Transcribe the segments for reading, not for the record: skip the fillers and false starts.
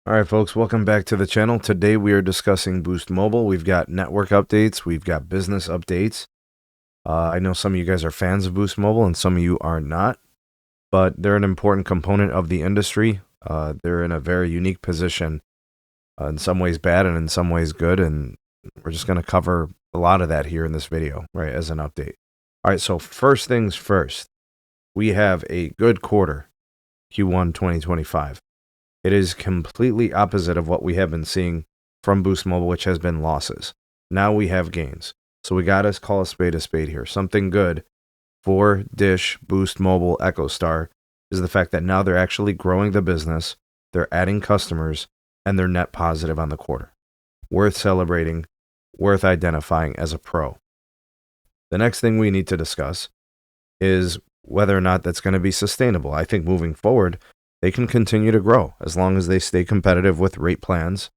All right, folks, welcome back to the channel. Today we are discussing Boost Mobile. We've got network updates. We've got business updates. I know some of you guys are fans of Boost Mobile and some of you are not, but they're an important component of the industry. They're in a very unique position, in some ways bad and in some ways good, and we're just going to cover a lot of that here in this video, right, as an update. All right, so first things first, we have a good quarter, Q1 2025. It is completely opposite of what we have been seeing from Boost Mobile, which has been losses. Now we have gains. So we got to call a spade here. Something good for Dish, Boost Mobile, Echostar is the fact that now they're actually growing the business, they're adding customers, and they're net positive on the quarter. Worth celebrating, worth identifying as a pro. The next thing we need to discuss is whether or not that's going to be sustainable. I think moving forward, they can continue to grow as long as they stay competitive with rate plans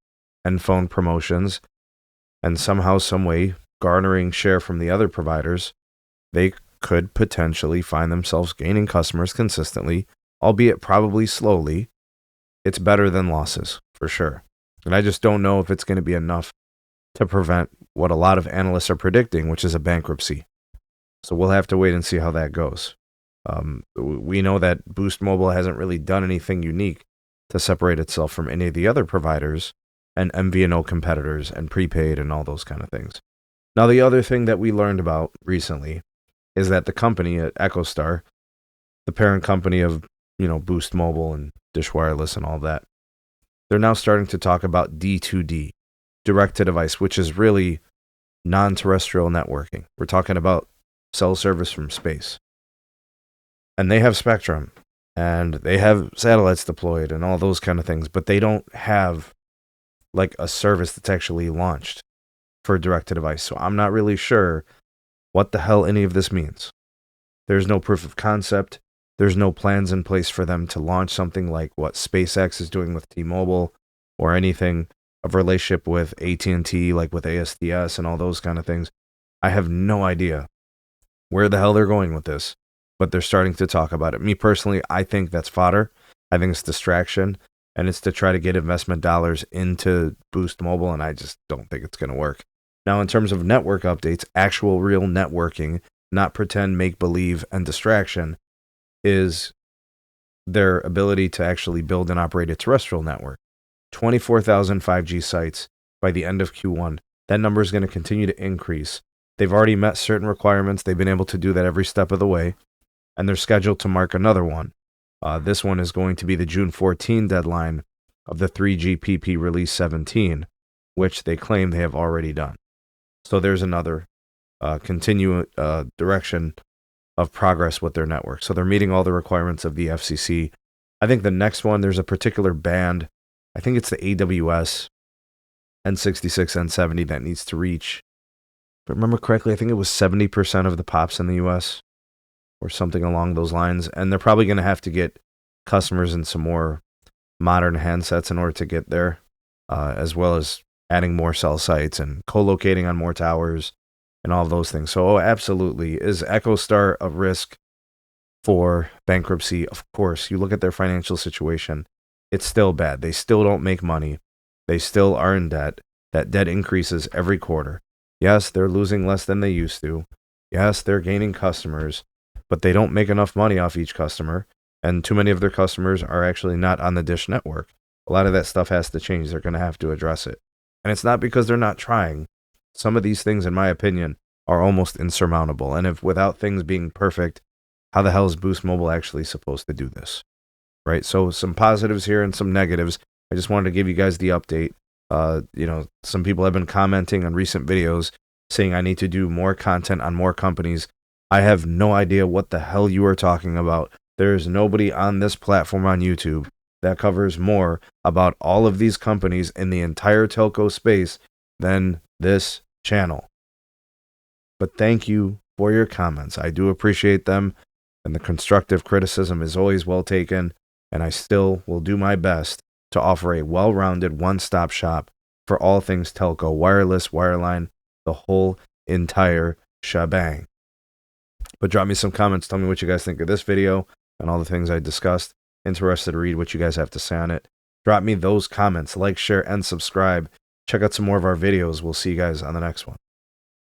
and phone promotions and somehow, some way, garnering share from the other providers. They could potentially find themselves gaining customers consistently, albeit probably slowly. It's better than losses, for sure. And I just don't know if it's going to be enough to prevent what a lot of analysts are predicting, which is a bankruptcy. So we'll have to wait and see how that goes. We know that Boost Mobile hasn't really done anything unique to separate itself from any of the other providers and MVNO competitors and prepaid and all those kind of things. Now, the other thing that we learned about recently is that the company at Echostar, the parent company of, Boost Mobile and Dish Wireless and all that, they're now starting to talk about D2D, direct to device, which is really non-terrestrial networking. We're talking about cell service from space. And they have spectrum, and they have satellites deployed and all those kind of things, but they don't have like a service that's actually launched for direct-to-device. So I'm not really sure what the hell any of this means. There's no proof of concept. There's no plans in place for them to launch something like what SpaceX is doing with T-Mobile or anything of relationship with AT&T, like with ASDS and all those kind of things. I have no idea where the hell they're going with this, but they're starting to talk about it. Me personally, I think that's fodder. I think it's distraction, and it's to try to get investment dollars into Boost Mobile, and I just don't think it's going to work. Now, in terms of network updates, actual real networking, not pretend, make-believe, and distraction, is their ability to actually build and operate a terrestrial network. 24,000 5G sites by the end of Q1. That number is going to continue to increase. They've already met certain requirements. They've been able to do that every step of the way, and they're scheduled to mark another one. This one is going to be the June 14 deadline of the 3GPP Release 17, which they claim they have already done. So there's another direction of progress with their network. So they're meeting all the requirements of the FCC. I think the next one, there's a particular band, I think it's the AWS N66, N70 that needs to reach. If I remember correctly, I think it was 70% of the pops in the US or something along those lines. And they're probably going to have to get customers in some more modern handsets in order to get there, as well as adding more cell sites and co-locating on more towers and all those things. So absolutely, is Echostar a risk for bankruptcy? Of course. You look at their financial situation, it's still bad. They still don't make money. They still are in debt. That debt increases every quarter. Yes, they're losing less than they used to. Yes, they're gaining customers, but they don't make enough money off each customer, and too many of their customers are actually not on the Dish network. A lot of that stuff has to change. They're going to have to address it. And it's not because they're not trying. Some of these things, in my opinion, are almost insurmountable. And if without things being perfect, how the hell is Boost Mobile actually supposed to do this? Right? So some positives here and some negatives. I just wanted to give you guys the update. Some people have been commenting on recent videos saying I need to do more content on more companies. I have no idea what the hell you are talking about. There is nobody on this platform on YouTube that covers more about all of these companies in the entire telco space than this channel. But thank you for your comments. I do appreciate them, and the constructive criticism is always well taken, and I still will do my best to offer a well-rounded one-stop shop for all things telco, wireless, wireline, the whole entire shebang. But drop me some comments. Tell me what you guys think of this video and all the things I discussed. Interested to read what you guys have to say on it. Drop me those comments, like, share, and subscribe. Check out some more of our videos. We'll see you guys on the next one.